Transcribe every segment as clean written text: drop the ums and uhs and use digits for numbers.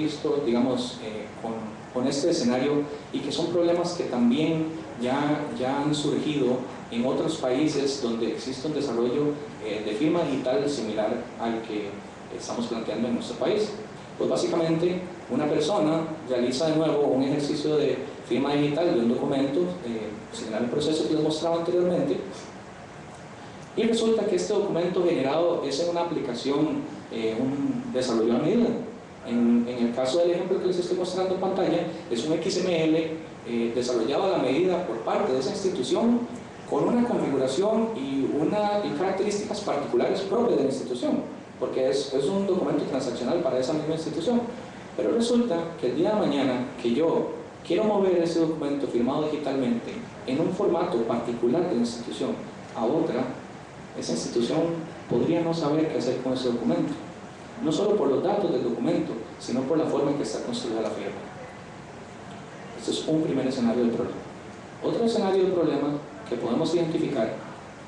visto, digamos, con este escenario, y que son problemas que también ya han surgido en otros países donde existe un desarrollo de firma digital similar al que estamos planteando en nuestro país. Pues básicamente una persona realiza de nuevo un ejercicio de firma digital de un documento similar al proceso que les mostraba anteriormente, y resulta que este documento generado es en una aplicación desarrollado a medida. En el caso del ejemplo que les estoy mostrando en pantalla, es un XML desarrollado a la medida por parte de esa institución, con una configuración y características particulares propias de la institución, porque es un documento transaccional para esa misma institución. Pero resulta que el día de mañana que yo quiero mover ese documento firmado digitalmente en un formato particular de la institución a otra, esa institución podría no saber qué hacer con ese documento, no solo por los datos del documento, sino por la forma en que está construida la firma. Este es un primer escenario del problema. Otro escenario del problema que podemos identificar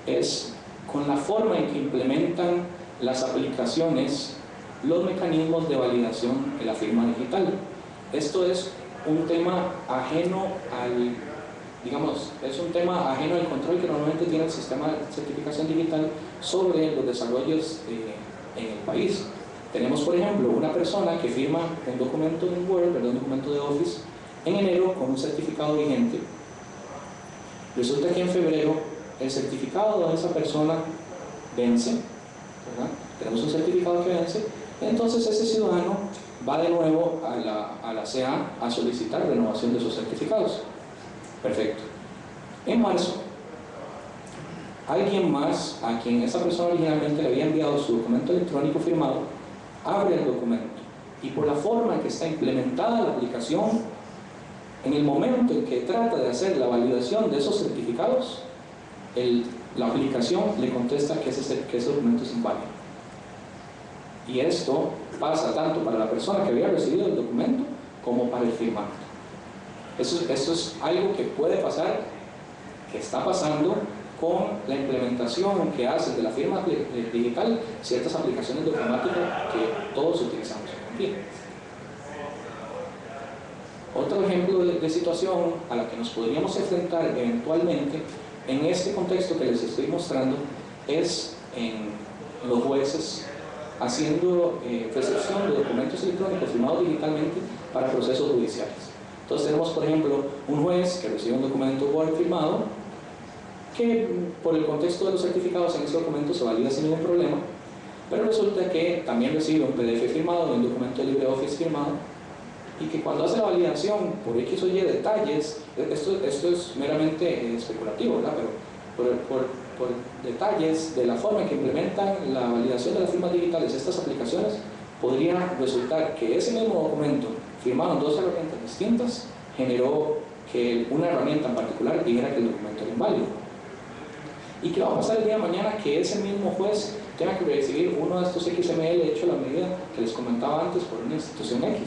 es con la forma en que implementan las aplicaciones los mecanismos de validación de la firma digital. Esto es un tema ajeno al, es un tema ajeno al control que normalmente tiene el sistema de certificación digital sobre los desarrollos en el país. Tenemos, por ejemplo, una persona que firma un documento en Word, un documento de Office, en enero con un certificado vigente. Resulta que en febrero el certificado de esa persona vence, ¿verdad? Tenemos un certificado que vence, entonces ese ciudadano va de nuevo a la CA a solicitar renovación de sus certificados. Perfecto. En marzo, alguien más a quien esa persona originalmente le había enviado su documento electrónico firmado, abre el documento, y por la forma en que está implementada la aplicación, en el momento en que trata de hacer la validación de esos certificados, la aplicación le contesta que ese documento es inválido. Y esto pasa tanto para la persona que había recibido el documento como para el firmante. Esto es algo que puede pasar, que está pasando con la implementación que hacen de la firma digital ciertas aplicaciones de informática que todos utilizamos hoy en día. Otro ejemplo de situación a la que nos podríamos enfrentar eventualmente en este contexto que les estoy mostrando es en los jueces haciendo recepción de documentos electrónicos firmados digitalmente para procesos judiciales. Entonces tenemos, por ejemplo, un juez que recibe un documento Word firmado, que por el contexto de los certificados en ese documento se valida sin ningún problema, pero resulta que también recibe un PDF firmado, un documento de LibreOffice firmado, y que cuando hace la validación por X o Y detalles, esto es meramente especulativo, ¿verdad? Pero por detalles de la forma en que implementan la validación de las firmas digitales estas aplicaciones, podría resultar que ese mismo documento firmado en dos herramientas distintas generó que una herramienta en particular dijera que el documento era inválido. ¿Y qué va a pasar el día de mañana? Que ese mismo juez tenga que recibir uno de estos XML hecho a la medida que les comentaba antes por una institución X.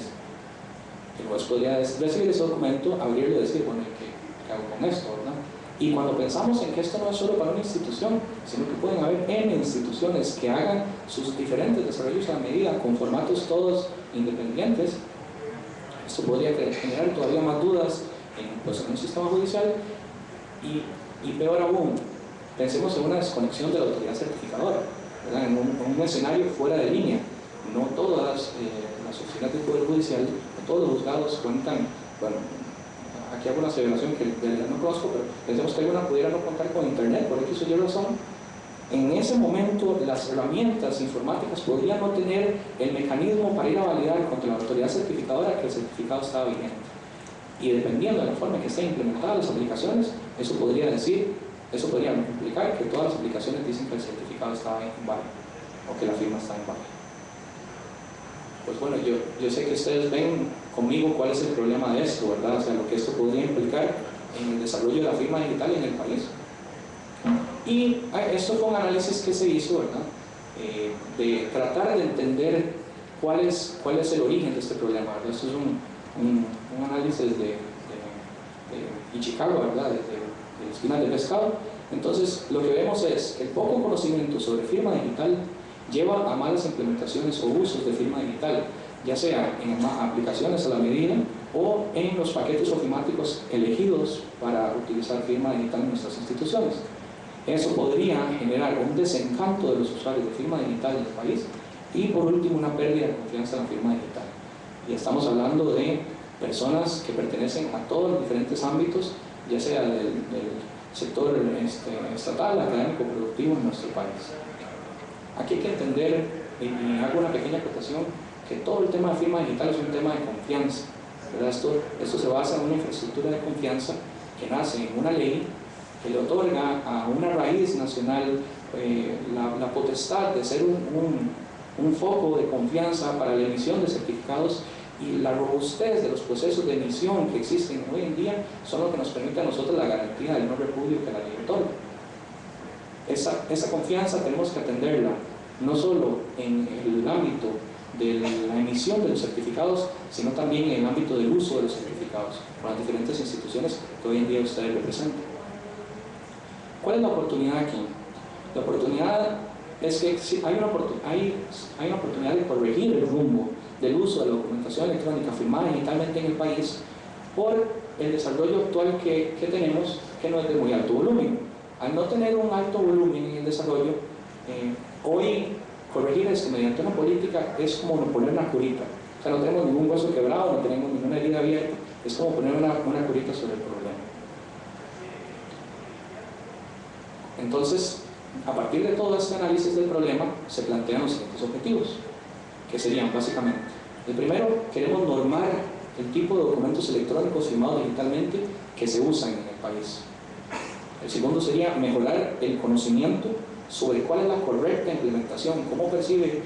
El juez podría recibir ese documento, abrirlo y decir, bueno, ¿qué hago con esto, verdad? Y cuando pensamos en que esto no es solo para una institución, sino que pueden haber N instituciones que hagan sus diferentes desarrollos a la medida, con formatos todos independientes, esto podría generar todavía más dudas en un sistema judicial. Y peor aún, pensemos en una desconexión de la autoridad certificadora, ¿verdad? En un escenario fuera de línea. No todas las oficinas del Poder Judicial, no todos los juzgados cuentan, bueno, aquí hago una aseveración que de verdad no conozco, pero pensemos que alguna pudiera no contar con internet por X o Y razón. En ese momento las herramientas informáticas podrían no tener el mecanismo para ir a validar contra la autoridad certificadora que el certificado estaba vigente. Y dependiendo de la forma en que estén implementadas las aplicaciones, eso podría implicar que todas las aplicaciones dicen que el certificado estaba inválido o que la firma está inválida. Pues bueno, yo sé que ustedes ven conmigo cuál es el problema de esto, ¿verdad? O sea, lo que esto podría implicar en el desarrollo de la firma digital en el país. Y esto fue un análisis que se hizo, ¿verdad? De tratar de entender cuál es el origen de este problema, ¿verdad? Esto es un análisis de Ichikawa, ¿verdad? De espinas de pescado. Entonces, lo que vemos es que el poco conocimiento sobre firma digital lleva a malas implementaciones o usos de firma digital ya sea en aplicaciones a la medida o en los paquetes ofimáticos elegidos para utilizar firma digital en nuestras instituciones. Eso podría generar un desencanto de los usuarios de firma digital en el país y, por último, una pérdida de confianza en la firma digital. Y estamos hablando de personas que pertenecen a todos los diferentes ámbitos, ya sea del sector estatal, académico, productivo en nuestro país. Aquí hay que entender, y hago una pequeña acotación, que todo el tema de firma digital es un tema de confianza, ¿verdad? Esto se basa en una infraestructura de confianza que nace en una ley que le otorga a una raíz nacional la potestad de ser un foco de confianza para la emisión de certificados, y la robustez de los procesos de emisión que existen hoy en día son lo que nos permite a nosotros la garantía del no repudio que la ley otorga. Esa confianza tenemos que atenderla no solo en el ámbito de la emisión de los certificados, sino también en el ámbito del uso de los certificados por las diferentes instituciones que hoy en día ustedes representan. ¿Cuál es la oportunidad aquí? La oportunidad es que hay una oportunidad de corregir el rumbo del uso de la documentación electrónica firmada digitalmente en el país por el desarrollo actual que tenemos, que no es de muy alto volumen. Al no tener un alto volumen en el desarrollo, hoy corregir esto mediante una política es como poner una curita. O sea, no tenemos ningún hueso quebrado, no tenemos ninguna herida abierta, es como poner una curita sobre el problema. Entonces, a partir de todo este análisis del problema, se plantean los siguientes objetivos, que serían básicamente: el primero, queremos normar el tipo de documentos electrónicos firmados digitalmente que se usan en el país. El segundo sería mejorar el conocimiento sobre cuál es la correcta implementación, cómo percibe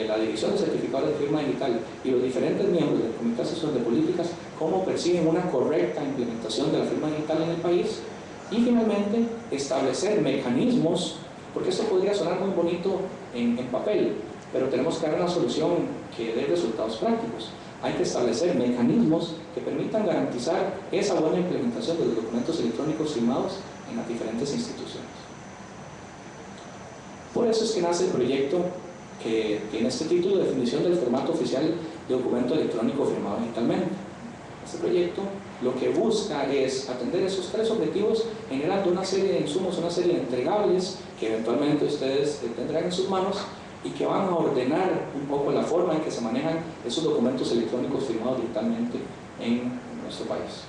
la División de Certificados de Firma Digital y los diferentes miembros del Comité Asesor de Políticas, cómo perciben una correcta implementación de la firma digital en el país. Y finalmente, establecer mecanismos, porque esto podría sonar muy bonito en papel, pero tenemos que dar una solución que dé resultados prácticos. Hay que establecer mecanismos que permitan garantizar esa buena implementación de los documentos electrónicos firmados en las diferentes instituciones. Por eso es que nace el proyecto que tiene este título, Definición del formato oficial de documento electrónico firmado digitalmente. Este proyecto lo que busca es atender esos tres objetivos, generando una serie de insumos, una serie de entregables que eventualmente ustedes tendrán en sus manos y que van a ordenar un poco la forma en que se manejan esos documentos electrónicos firmados digitalmente en nuestro país.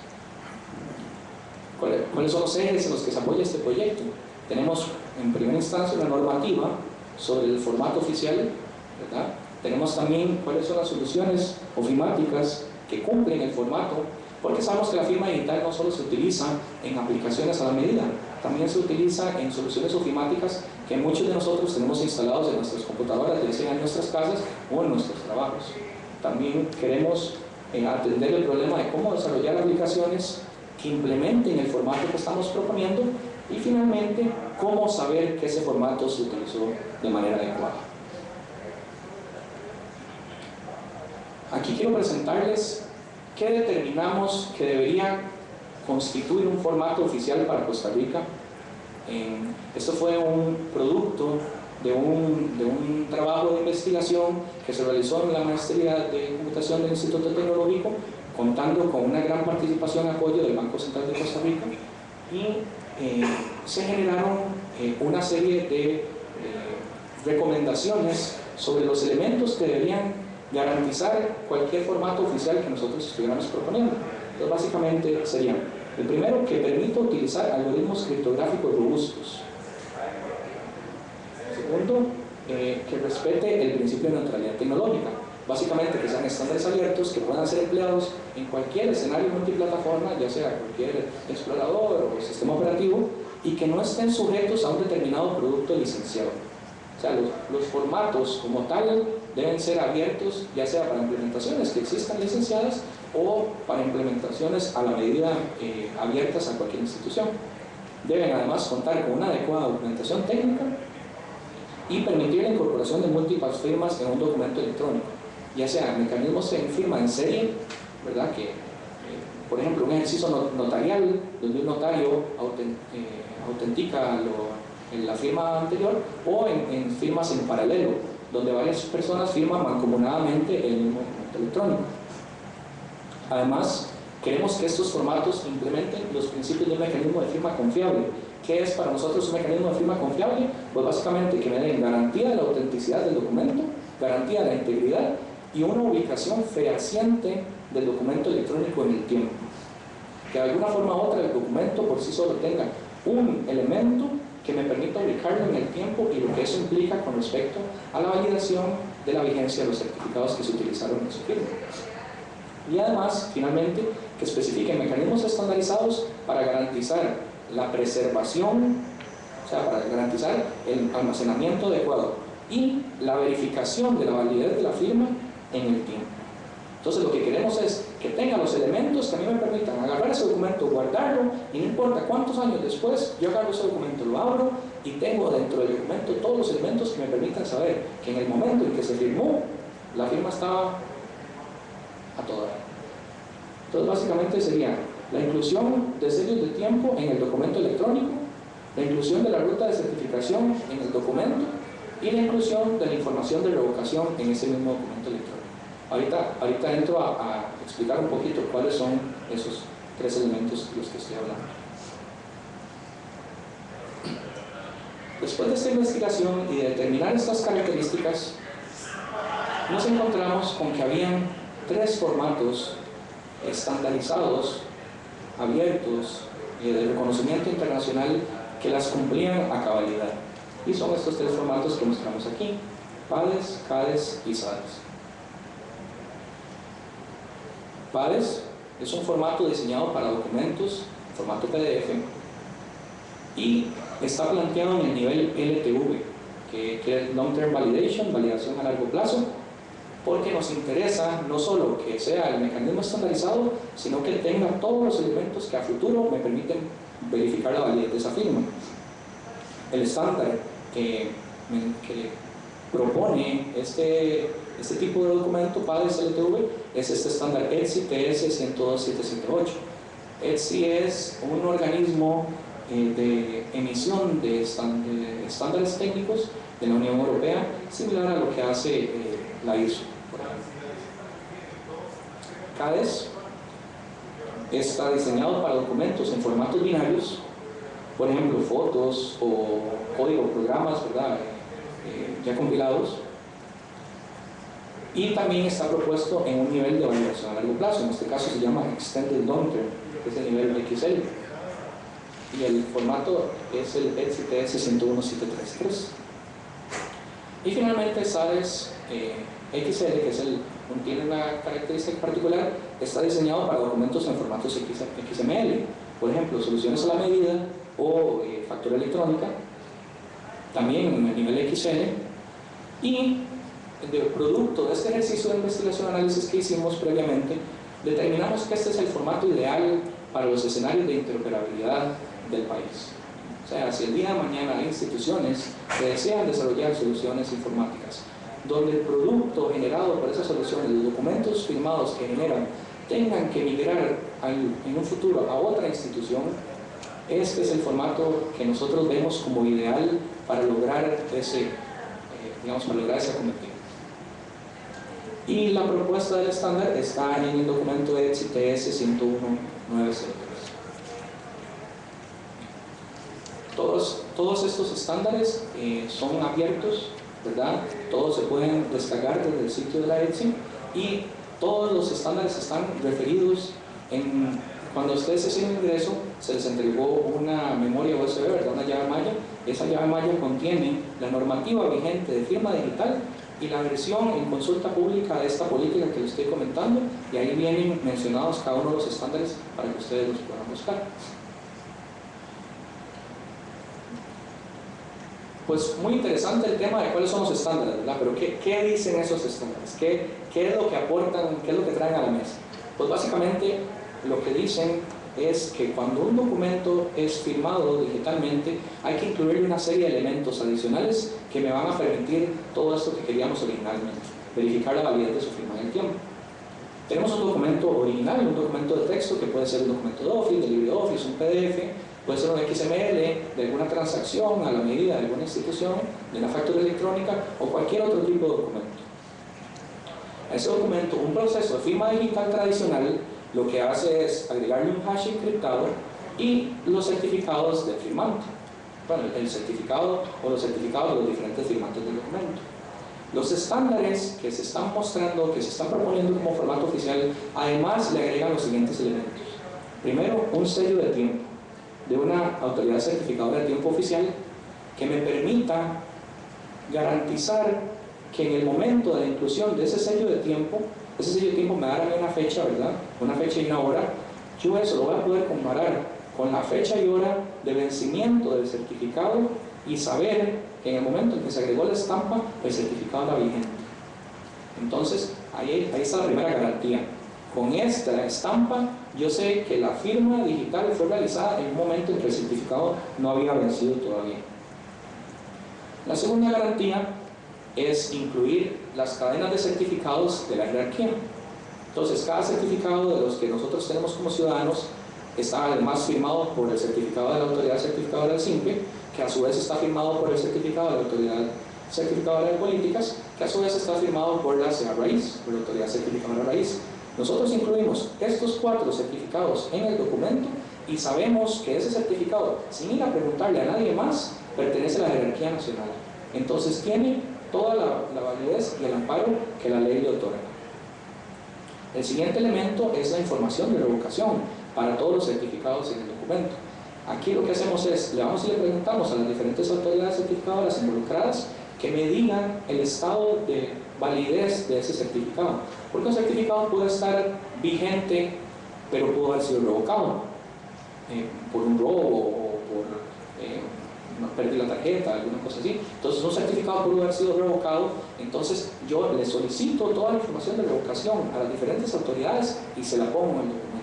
¿Cuáles son los ejes en los que se apoya este proyecto? Tenemos en primera instancia una normativa sobre el formato oficial, ¿verdad? Tenemos también cuáles son las soluciones ofimáticas que cumplen el formato, porque sabemos que la firma digital no solo se utiliza en aplicaciones a la medida, también se utiliza en soluciones ofimáticas que muchos de nosotros tenemos instalados en nuestras computadoras, ya sea en nuestras casas o en nuestros trabajos. También queremos atender el problema de cómo desarrollar aplicaciones que implementen el formato que estamos proponiendo, y finalmente cómo saber que ese formato se utilizó de manera adecuada. Aquí quiero presentarles qué determinamos que debería constituir un formato oficial para Costa Rica. Esto fue un producto de un trabajo de investigación que se realizó en la maestría de computación del Instituto Tecnológico, contando con una gran participación y apoyo del Banco Central de Costa Rica, y se generaron una serie de recomendaciones sobre los elementos que deberían garantizar cualquier formato oficial que nosotros estuviéramos proponiendo. Entonces, básicamente serían: el primero, que permita utilizar algoritmos criptográficos robustos. Segundo, que respete el principio de neutralidad tecnológica. Básicamente que sean estándares abiertos que puedan ser empleados en cualquier escenario multiplataforma, ya sea cualquier explorador o sistema operativo, y que no estén sujetos a un determinado producto licenciado. O sea, los formatos como tal deben ser abiertos, ya sea para implementaciones que existan licenciadas o para implementaciones a la medida abiertas a cualquier institución. Deben además contar con una adecuada documentación técnica y permitir la incorporación de múltiples firmas en un documento electrónico, ya sea mecanismos en firma en serie, ¿verdad? Que, por ejemplo, un ejercicio notarial donde un notario autentica la firma anterior, o en firmas en paralelo, donde varias personas firman mancomunadamente el mismo documento electrónico. Además, queremos que estos formatos implementen los principios de un mecanismo de firma confiable. ¿Qué es para nosotros un mecanismo de firma confiable? Pues básicamente que me den garantía de la autenticidad del documento, garantía de la integridad y una ubicación fehaciente del documento electrónico en el tiempo. Que de alguna forma u otra el documento por sí solo tenga un elemento que me permita ubicarlo en el tiempo y lo que eso implica con respecto a la validación de la vigencia de los certificados que se utilizaron en su firma. Y además, finalmente, que especifiquen mecanismos estandarizados para garantizar la preservación, o sea, para garantizar el almacenamiento adecuado y la verificación de la validez de la firma en el tiempo. Entonces lo que queremos es que tenga los elementos que a mí me permitan agarrar ese documento, guardarlo, y no importa cuántos años después yo agarro ese documento, lo abro y tengo dentro del documento todos los elementos que me permitan saber que en el momento en que se firmó, la firma estaba a toda hora. Entonces básicamente sería la inclusión de sellos de tiempo en el documento electrónico, la inclusión de la ruta de certificación en el documento y la inclusión de la información de revocación en ese mismo documento electrónico. Ahorita entro a explicar un poquito cuáles son esos tres elementos de los que estoy hablando. Después de esta investigación y de determinar estas características, nos encontramos con que habían tres formatos estandarizados, abiertos y de reconocimiento internacional que las cumplían a cabalidad. Y son estos tres formatos que mostramos aquí: PADES, CADES y SADES. PADES es un formato diseñado para documentos, formato PDF, y está planteado en el nivel LTV, que es Long Term Validation, validación a largo plazo, porque nos interesa no solo que sea el mecanismo estandarizado, sino que tenga todos los elementos que a futuro me permiten verificar la validez de esa firma. El estándar que propone este tipo de documento, PADES LTV, es este estándar ETSI TS 102778. ETSI es un organismo de emisión de estándares técnicos de la Unión Europea, similar a lo que hace la ISO, por ejemplo. CADES está diseñado para documentos en formatos binarios, por ejemplo, fotos o código, programas, ¿verdad? Ya compilados, y también está propuesto en un nivel de validación a largo plazo. En este caso se llama Extended Long Term, que es el nivel XL, y el formato es el ETSI TS 101733. Y finalmente SADES XL, que tiene una característica particular, está diseñado para documentos en formatos XML, por ejemplo, soluciones a la medida o factura electrónica, también en el nivel XL. Y de producto de este ejercicio de investigación y análisis que hicimos previamente, determinamos que este es el formato ideal para los escenarios de interoperabilidad del país. O sea, si el día de mañana hay instituciones que desean desarrollar soluciones informáticas, donde el producto generado por esas soluciones, los documentos firmados que generan, tengan que migrar en un futuro a otra institución, este es el formato que nosotros vemos como ideal para lograr ese cometido. Y la propuesta del estándar está en el documento ETSI TS 11903. Todos estos estándares son abiertos, ¿verdad? Todos se pueden descargar desde el sitio de la ETSI, y todos los estándares están referidos cuando ustedes hacen ingreso, se les entregó una memoria USB, ¿verdad? Una llave malla. Esa llave malla contiene la normativa vigente de firma digital y la versión en consulta pública de esta política que les estoy comentando, y ahí vienen mencionados cada uno de los estándares para que ustedes los puedan buscar. Pues muy interesante el tema de cuáles son los estándares, ¿verdad? Pero ¿qué dicen esos estándares? ¿Qué es lo que aportan? ¿Qué es lo que traen a la mesa? Pues básicamente lo que dicen es que cuando un documento es firmado digitalmente, hay que incluir una serie de elementos adicionales que me van a permitir todo esto que queríamos originalmente: verificar la validez de su firma en el tiempo. Tenemos un documento original, un documento de texto que puede ser un documento de Office, de LibreOffice, un PDF, puede ser un XML de alguna transacción a la medida de alguna institución, de una factura electrónica o cualquier otro tipo de documento. A ese documento, un proceso de firma digital tradicional lo que hace es agregarle un hash encriptado y los certificados del firmante. Bueno, el certificado o los certificados de los diferentes firmantes del documento. Los estándares que se están mostrando, que se están proponiendo como formato oficial, además le agregan los siguientes elementos. Primero, un sello de tiempo de una autoridad certificadora de tiempo oficial que me permita garantizar que en el momento de la inclusión de ese sello de tiempo me dará una fecha, ¿verdad? Una fecha y una hora. Yo eso lo voy a poder comparar con la fecha y hora de vencimiento del certificado y saber que en el momento en que se agregó la estampa, el certificado era vigente. Entonces, ahí está la primera garantía. Con esta estampa, yo sé que la firma digital fue realizada en un momento en que el certificado no había vencido todavía. La segunda garantía es incluir las cadenas de certificados de la jerarquía. Entonces, cada certificado de los que nosotros tenemos como ciudadanos está además firmado por el certificado de la autoridad certificadora del SINPE, que a su vez está firmado por el certificado de la autoridad certificadora de políticas, que a su vez está firmado por la CEA Raíz, por la autoridad certificadora Raíz. Nosotros incluimos estos 4 certificados en el documento y sabemos que ese certificado, sin ir a preguntarle a nadie más, pertenece a la jerarquía nacional. Entonces tiene toda la validez y el amparo que la ley le otorga. El siguiente elemento es la información de revocación para todos los certificados en el documento. Aquí lo que hacemos es, le vamos y le preguntamos a las diferentes autoridades certificadoras involucradas que me digan el estado de validez de ese certificado. Porque un certificado puede estar vigente, pero pudo haber sido revocado por un robo o por perdí la tarjeta, alguna cosa así. Entonces un certificado pudo haber sido revocado, entonces yo le solicito toda la información de revocación a las diferentes autoridades y se la pongo en el documento.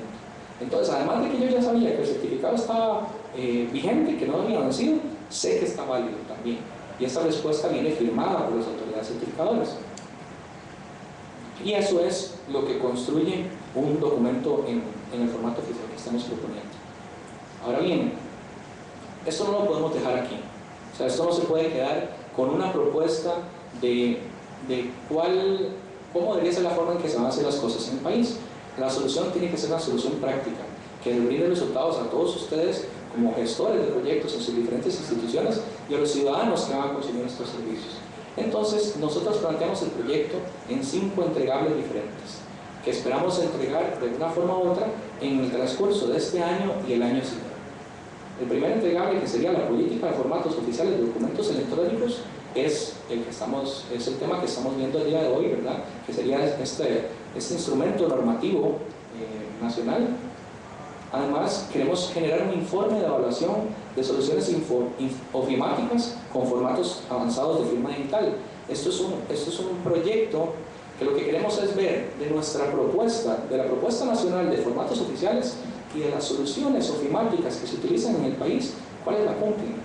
Entonces, además de que yo ya sabía que el certificado estaba vigente, que no había vencido, sé que está válido también. Y esa respuesta viene firmada por las autoridades certificadoras. Y eso es lo que construye un documento en el formato oficial que estamos proponiendo. Ahora bien, esto no lo podemos dejar aquí. O sea, esto no se puede quedar con una propuesta de cómo debería ser la forma en que se van a hacer las cosas en el país. La solución tiene que ser una solución práctica, que le brinde resultados a todos ustedes como gestores de proyectos en sus diferentes instituciones y a los ciudadanos que van a consumir estos servicios. Entonces, nosotros planteamos el proyecto en 5 entregables diferentes, que esperamos entregar de una forma u otra en el transcurso de este año y el año siguiente. El primer entregable, que sería la política de formatos oficiales de documentos electrónicos, es el tema que estamos viendo el día de hoy, ¿verdad? Que sería este instrumento normativo nacional. Además, queremos generar un informe de evaluación de soluciones ofimáticas con formatos avanzados de firma digital. Esto es un proyecto que lo que queremos es ver de nuestra propuesta, de la propuesta nacional de formatos oficiales y de las soluciones ofimáticas que se utilizan en el país, cuáles la cumplen.